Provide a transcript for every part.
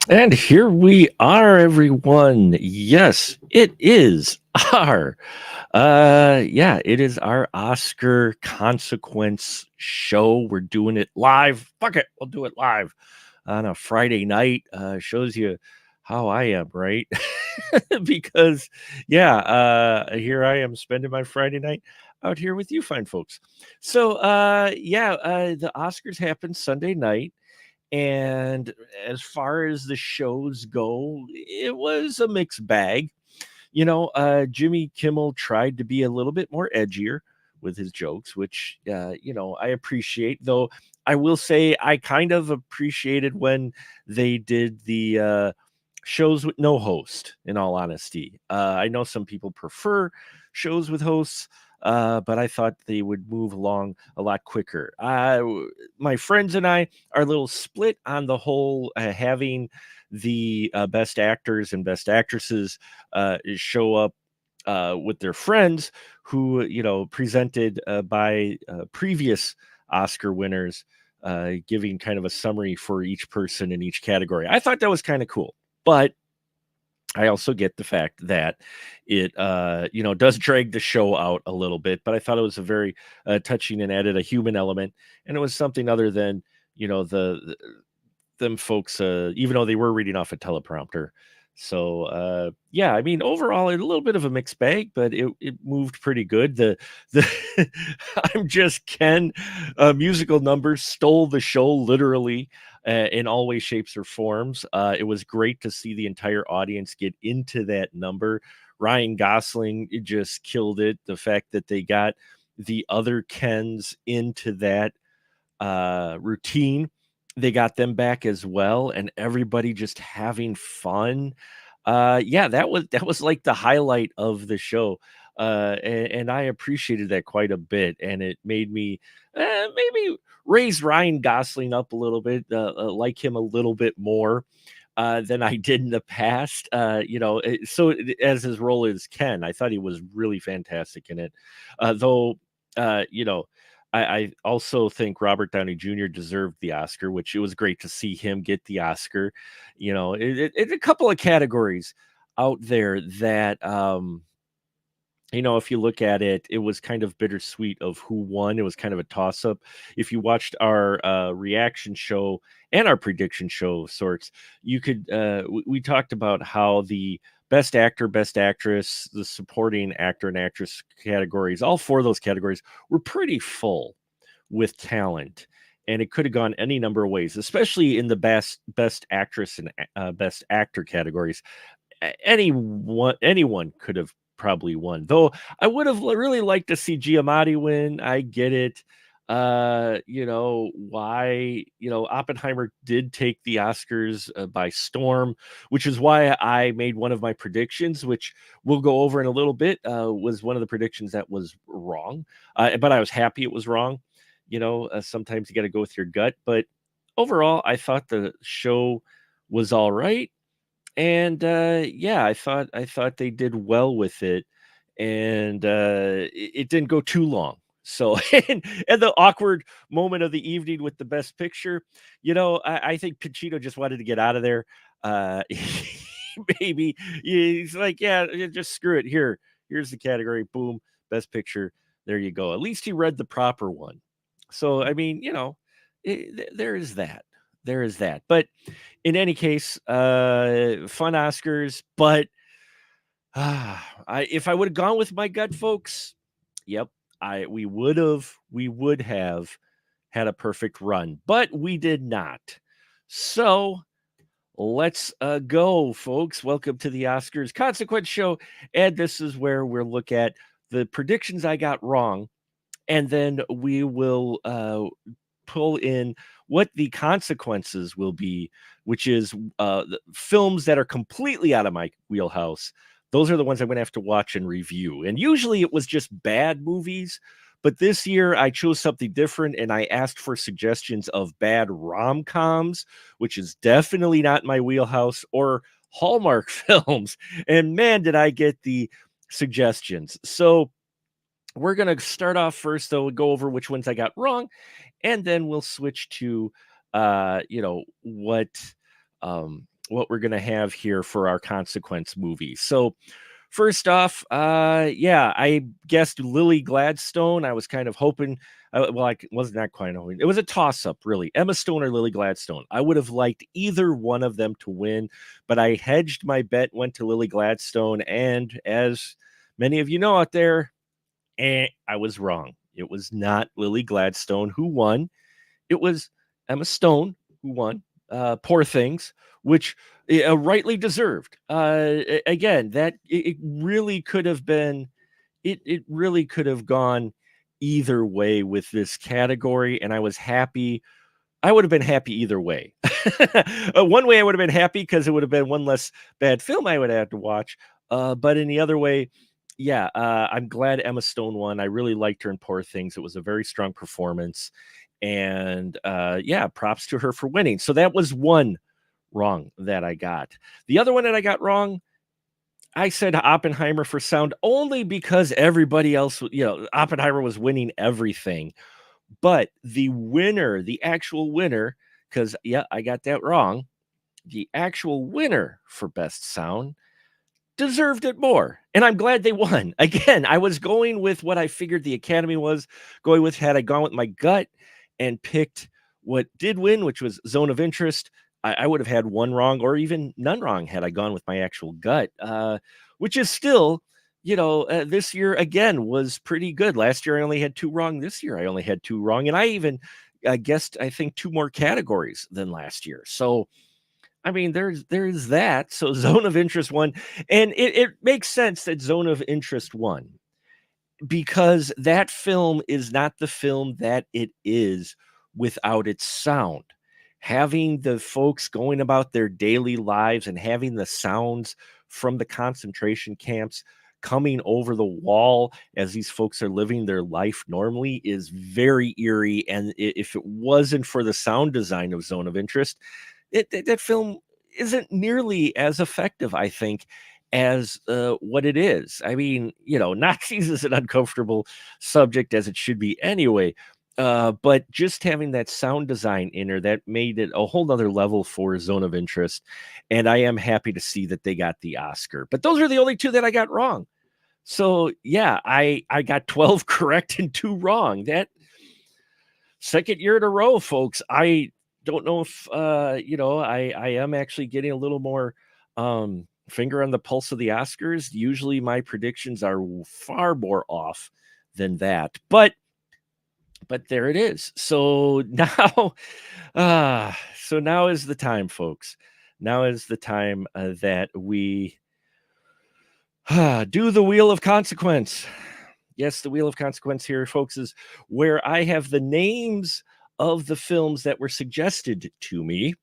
And here we are, everyone. Yes, it is our it is our Oscar consequence show. We're doing it live. Fuck it, we'll do it live on a Friday night. Shows you how I am, right? Because here I am spending my Friday night out here with you fine folks. So the Oscars happened Sunday night. And as far as the shows go, it was a mixed bag. Jimmy Kimmel tried to be a little bit more edgier with his jokes, which, I appreciate. Though I will say I kind of appreciated when they did the shows with no host, in all honesty. I know some people prefer shows with hosts. But I thought they would move along a lot quicker. My friends and I are a little split on the whole having the best actors and best actresses show up with their friends who, presented by previous Oscar winners, giving kind of a summary for each person in each category. I thought that was kind of cool. But I also get the fact that it, does drag the show out a little bit, but I thought it was a very touching and added a human element, and it was something other than them folks, even though they were reading off a teleprompter. So I mean, overall, a little bit of a mixed bag, but it moved pretty good. The I'm just Ken musical numbers stole the show literally in all ways, shapes, or forms. It was great to see the entire audience get into that number. Ryan Gosling just killed it. The fact that they got the other Kens into that routine, they got them back as well, and everybody just having fun. That was like the highlight of the show. And I appreciated that quite a bit, and it made me maybe raise Ryan Gosling up a little bit, like him a little bit more than I did in the past. As his role as Ken, I thought he was really fantastic in it. Though, I also think Robert Downey Jr. deserved the Oscar, which it was great to see him get the Oscar. A couple of categories out there that if you look at it, it was kind of bittersweet of who won. It was kind of a toss up. If you watched our reaction show and our prediction show of sorts, you could, we talked about how the best actor, best actress, the supporting actor and actress categories, all four of those categories were pretty full with talent. And it could have gone any number of ways, especially in the best actress and best actor categories. Anyone could have probably won. Though I would have really liked to see Giamatti win. I get it. Why, Oppenheimer did take the Oscars by storm, which is why I made one of my predictions, which we'll go over in a little bit, was one of the predictions that was wrong. But I was happy it was wrong. Sometimes you got to go with your gut. But overall, I thought the show was all right. And I thought they did well with it, and it didn't go too long. So, and the awkward moment of the evening with the best picture, I think Pacino just wanted to get out of there. Uh, maybe he's like, yeah, just screw it. Here's the category. Boom, best picture. There you go. At least he read the proper one. So, I mean, there is that. There is that. But in any case, fun Oscars, but if I would have gone with my gut, folks, yep, we would have had a perfect run, but we did not. So let's go, folks. Welcome to the Oscars Consequence Show, and this is where we'll look at the predictions I got wrong, and then we will pull in what the consequences will be, which is films that are completely out of my wheelhouse. Those are the ones I'm going to have to watch and review. And usually it was just bad movies. But this year I chose something different and I asked for suggestions of bad rom coms, which is definitely not my wheelhouse, or Hallmark films. And man, did I get the suggestions. So we're going to start off first, though, go over which ones I got wrong, and then we'll switch to what what we're gonna have here for our consequence movie. So first off, yeah, I guessed Lily Gladstone. I was kind of hoping. Well, wasn't that quite hoping. It was a toss-up, really. Emma Stone or Lily Gladstone. I would have liked either one of them to win, but I hedged my bet, went to Lily Gladstone, and as many of you know out there, I was wrong. It was not Lily Gladstone who won. It was Emma Stone who won. Poor Things, which rightly deserved. Again, that it really could have been. It really could have gone either way with this category, and I was happy. I would have been happy either way. One way I would have been happy because it would have been one less bad film I would have to watch. But in the other way, yeah, I'm glad Emma Stone won. I really liked her in Poor Things. It was a very strong performance, and yeah, props to her for winning. So that was one wrong that I got. The other one that I got wrong, I said Oppenheimer for sound only because everybody else, Oppenheimer was winning everything. But the winner, the actual winner, because yeah, I got that wrong. The actual winner for best sound deserved it more. And I'm glad they won. Again, I was going with what I figured the Academy was going with. Had I gone with my gut and picked what did win, which was Zone of Interest, I would have had one wrong or even none wrong had I gone with my actual gut, which is still, this year again was pretty good. Last year I only had two wrong. This year I only had two wrong. And I even guessed, I think, two more categories than last year. So, I mean, there's that. So Zone of Interest won, and it makes sense that Zone of Interest won because that film is not the film that it is without its sound. Having the folks going about their daily lives and having the sounds from the concentration camps coming over the wall as these folks are living their life normally is very eerie. And if it wasn't for the sound design of Zone of Interest, that film isn't nearly as effective, I think, as what it is. I mean, Nazis is an uncomfortable subject as it should be anyway. But just having that sound design in there that made it a whole nother level for Zone of Interest. And I am happy to see that they got the Oscar. But those are the only two that I got wrong. So yeah, I got 12 correct and two wrong. That second year in a row, folks. I don't know if I am actually getting a little more finger on the pulse of the Oscars. Usually my predictions are far more off than that. But there it is. So now now is the time, folks. Now is the time that we do the Wheel of Consequence. Yes, the Wheel of Consequence here, folks, is where I have the names of the films that were suggested to me.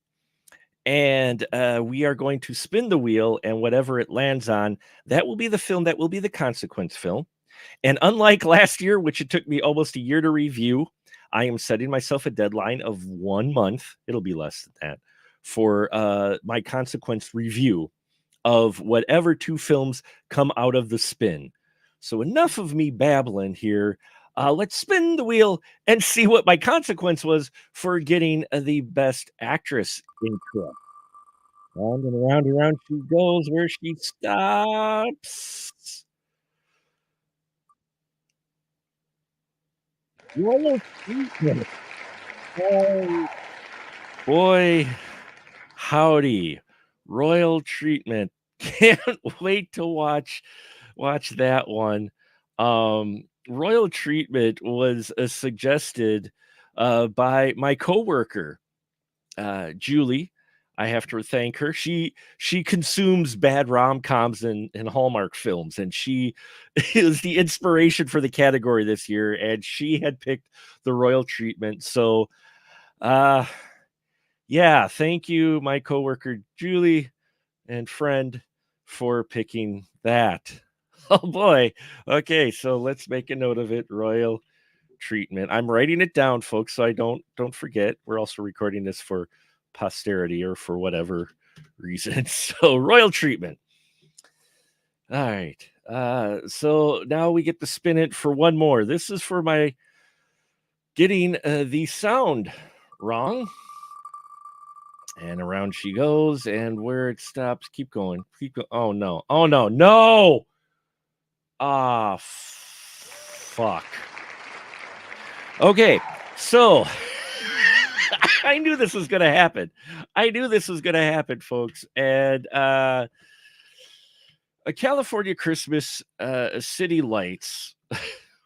And we are going to spin the wheel, and whatever it lands on, that will be the film that will be the consequence film. And unlike last year, which it took me almost a year to review, I am setting myself a deadline of 1 month. It'll be less than that for my consequence review of whatever two films come out of the spin. So enough of me babbling here. Let's spin the wheel and see what my consequence was for getting the best actress incorrect. Round and around and around she goes where she stops. Royal treatment. Oh, boy, howdy. Royal treatment. Can't wait to watch that one. Royal treatment was suggested by my coworker, Julie. I have to thank her. She consumes bad rom-coms and Hallmark films, and she is the inspiration for the category this year, and she had picked the Royal treatment. So uh yeah, thank you, my coworker Julie and friend, for picking that. Oh boy. Okay, so let's make a note of it. Royal treatment. I'm writing it down, folks, so I don't forget. We're also recording this for posterity or for whatever reason. So royal treatment. All right. So now we get to spin it for one more. This is for my getting the sound wrong. And around she goes, and where it stops, keep going. Keep going. Oh no. Oh no. No. Ah, fuck. Okay. So I knew this was going to happen. I knew this was going to happen, folks. And a California Christmas City Lights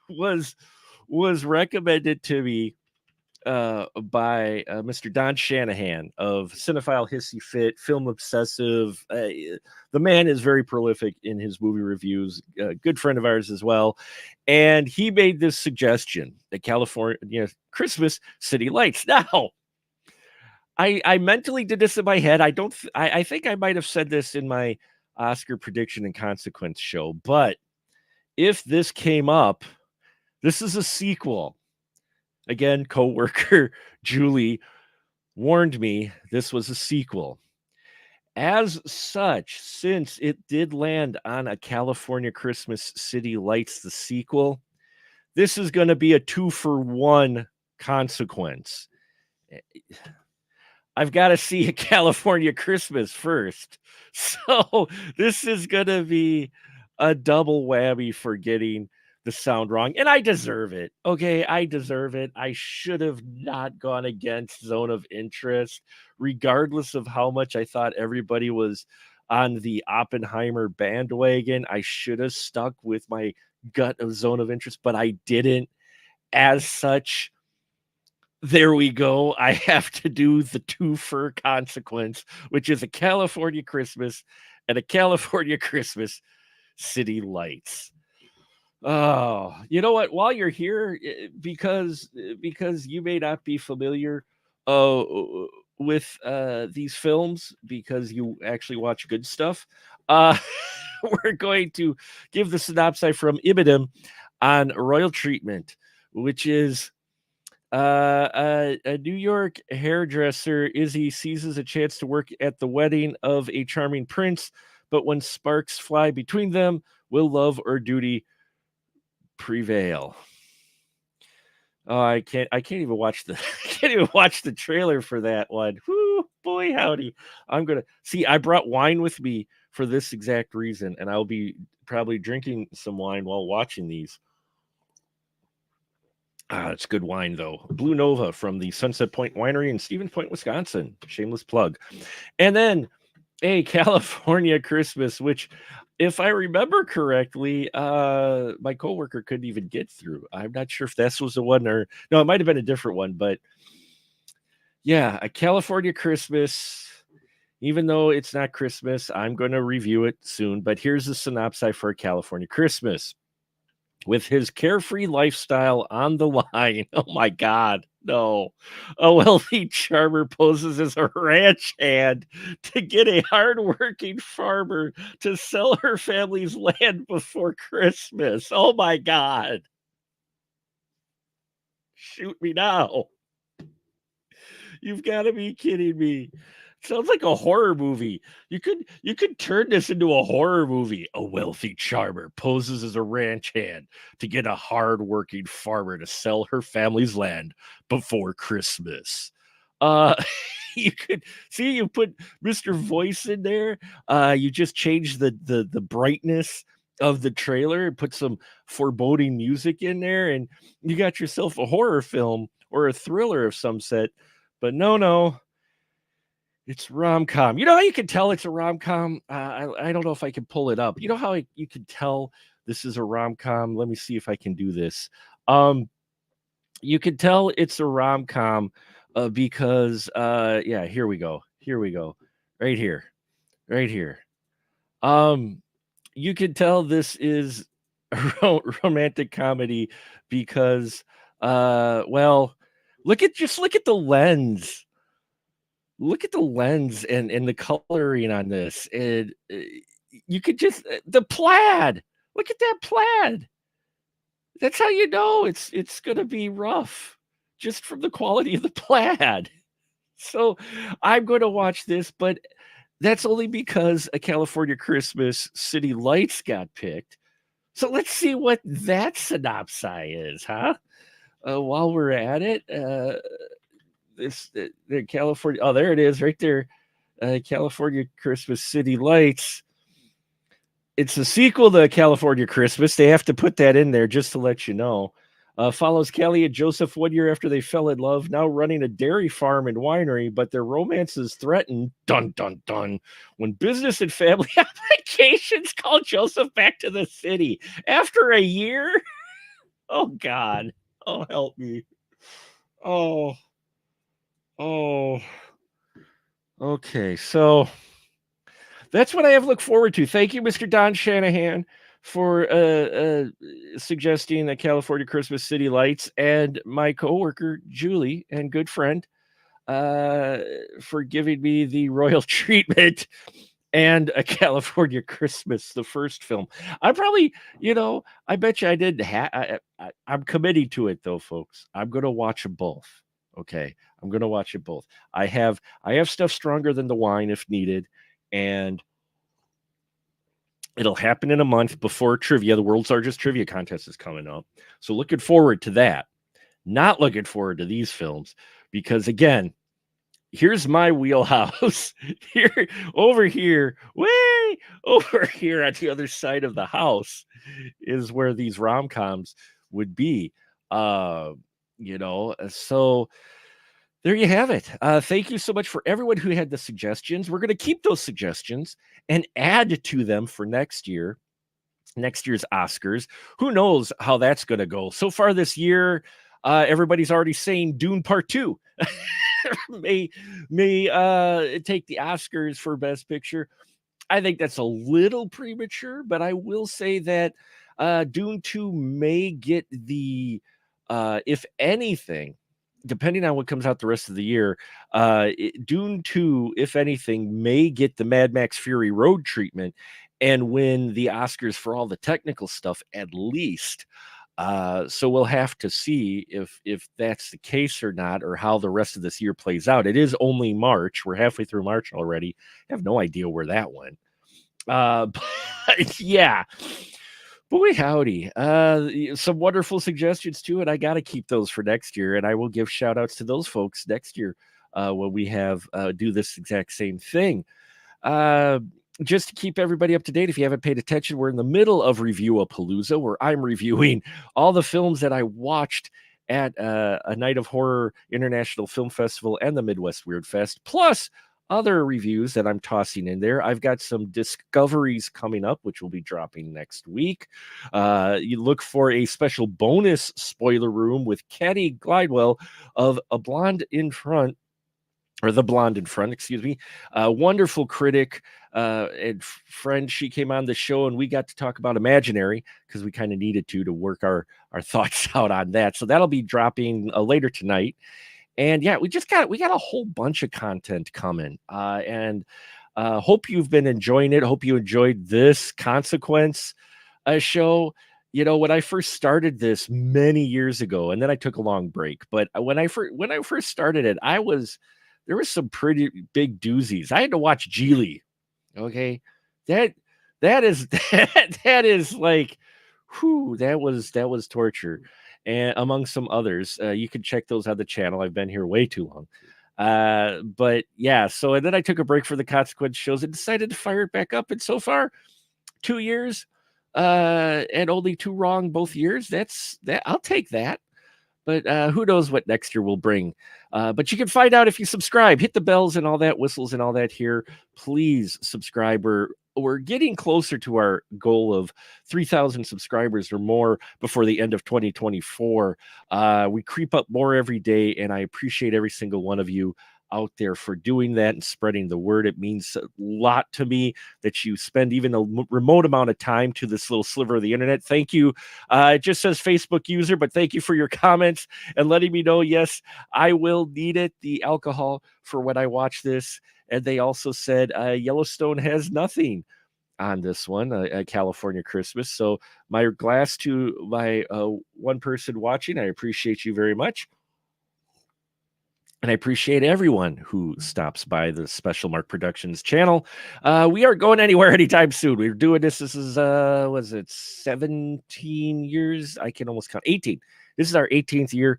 was recommended to me by Mr. Don Shanahan of Cinephile Hissy Fit, Film Obsessive. The man is very prolific in his movie reviews, a good friend of ours as well. And he made this suggestion, the California Christmas City Lights. Now, I mentally did this in my head. I think I might have said this in my Oscar prediction and consequence show, but if this came up, this is a sequel. Again, coworker Julie warned me this was a sequel. As such, since it did land on A California Christmas City Lights, the sequel, this is going to be a 2-for-1 consequence. I've got to see A California Christmas first. So this is going to be a double whammy for getting the sound wrong. And I deserve it. Okay. I deserve it. I should have not gone against Zone of Interest, regardless of how much I thought everybody was on the Oppenheimer bandwagon. I should have stuck with my gut of Zone of Interest, but I didn't. As such, there we go. I have to do the 2-for consequence, which is A California Christmas and A California Christmas City Lights. Oh, you know what? While you're here, because you may not be familiar uh, with these films because you actually watch good stuff, uh, we're going to give the synopsis from Ibidem on Royal Treatment, which is a New York hairdresser, Izzy, seizes a chance to work at the wedding of a charming prince, but when sparks fly between them, will love or duty prevail? Oh, I can't even watch the I can't even watch the trailer for that one. Whoo, boy, howdy. I'm gonna see. I brought wine with me for this exact reason, and I'll be probably drinking some wine while watching these. It's good wine, though. Blue Nova from the Sunset Point Winery in Stevens Point, Wisconsin. Shameless plug. And then A California Christmas, which, if I remember correctly, my coworker couldn't even get through. I'm not sure if this was the one or no, it might have been a different one, but yeah, A California Christmas. Even though it's not Christmas, I'm going to review it soon. But here's the synopsis for A California Christmas. With his carefree lifestyle on the line, oh my God, no. A wealthy charmer poses as a ranch hand to get a hardworking farmer to sell her family's land before Christmas. Oh my God. Shoot me now. You've got to be kidding me. Sounds like a horror movie. You could turn this into a horror movie. A wealthy charmer poses as a ranch hand to get a hardworking farmer to sell her family's land before Christmas. Uh you could see you put Mr. Voice in there. You just change the brightness of the trailer and put some foreboding music in there, and you got yourself a horror film or a thriller of some set. But no, it's rom-com. You know how you can tell it's a rom-com? I don't know if I can pull it up. You know how you can tell this is a rom-com? Let me see if I can do this. You can tell it's a rom-com because yeah, here we go. Here we go. Right here. Right here. You can tell this is a romantic comedy because well, look at the lens. Look at the lens and the coloring on this, and you could just the plaid. Look at that plaid. That's how you know it's gonna be rough, just from the quality of the plaid. So I'm going to watch this, but that's only because A California Christmas City Lights got picked. So let's see what that synopsis is, huh? While we're at it, the California. Oh, there it is, right there. California Christmas City Lights. It's a sequel to California Christmas. They have to put that in there just to let you know. Follows Kelly and Joseph 1 year after they fell in love, now running a dairy farm and winery, but their romance is threatened. Dun, dun, dun. When business and family obligations call Joseph back to the city after a year. Oh, God. Oh, help me. Oh. Okay, so that's what I have to look forward to. Thank you, Mr. Don Shanahan, for suggesting the California Christmas City Lights, and my coworker Julie and good friend for giving me the royal treatment and a California Christmas, the first film. I probably, I bet you I did. I'm committing to it though, folks. I'm gonna watch them both. Okay, I'm gonna watch it both. I have stuff stronger than the wine if needed, and it'll happen in a month before trivia. The world's largest trivia contest is coming up, so looking forward to that. Not looking forward to these films because again, here's my wheelhouse. Here, over here, way over here on the other side of the house is where these rom-coms would be. So there you have it. Thank you so much for everyone who had the suggestions. We're going to keep those suggestions and add to them for next year's Oscars. Who knows how that's going to go? So far this year, everybody's already saying Dune Part 2 may take the Oscars for Best Picture. I think that's a little premature, but I will say that Dune 2 may get the, if anything, depending on what comes out the rest of the year, Dune 2, if anything, may get the Mad Max Fury Road treatment and win the Oscars for all the technical stuff at least. So we'll have to see if that's the case or not, or how the rest of this year plays out. It is only March. We're halfway through March already. I have no idea where that went. But yeah. Boy, howdy. Some wonderful suggestions too, and I got to keep those for next year, and I will give shout outs to those folks next year when we have do this exact same thing. Just to keep everybody up to date, if you haven't paid attention, we're in the middle of Review-a-Palooza, where I'm reviewing all the films that I watched at a Night of Horror International Film Festival and the Midwest Weird Fest, plus other reviews that I'm tossing in there. I've got some discoveries coming up, which will be dropping next week. You look for a special bonus spoiler room with Katie Glidewell of A Blonde in Front, or The Blonde in Front, excuse me. Wonderful critic and friend. She came on the show and we got to talk about Imaginary because we kind of needed to work our thoughts out on that. So that'll be dropping later tonight. And yeah, we got a whole bunch of content coming, and hope you've been enjoying it. Hope you enjoyed this Consequence show. When I first started this many years ago, and then I took a long break. But when I first started it, there was some pretty big doozies. I had to watch Geely. Okay, that is that is like, whew, that was torture. And among some others, you can check those on the channel. I've been here way too long. But yeah, and then I took a break for the Consequence shows and decided to fire it back up. And so far, 2 years, and only 2 wrong both years. That I'll take that. But who knows what next year will bring. But you can find out if you subscribe, hit the bells and all that, whistles and all that here. Please subscribe. We're getting closer to our goal of 3,000 subscribers or more before the end of 2024. We creep up more every day, and I appreciate every single one of you out there for doing that and spreading the word. It means a lot to me that you spend even a remote amount of time to this little sliver of the internet. Thank you. It just says Facebook user, but thank you for your comments and letting me know, yes, I will need it, the alcohol, for when I watch this. And they also said Yellowstone has nothing on this one, a California Christmas. So my glass to my one person watching, I appreciate you very much. And I appreciate everyone who stops by the Special Mark Productions channel. We aren't going anywhere anytime soon. We're doing this. This is, was it 17 years? I can almost count 18. This is our 18th year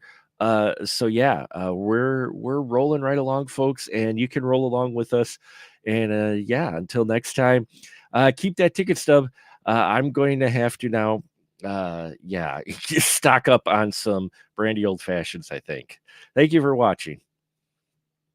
So yeah, we're rolling right along, folks, and you can roll along with us. And yeah, until next time, keep that ticket stub. I'm going to have to now, yeah, stock up on some brandy old fashions, I think. Thank you for watching.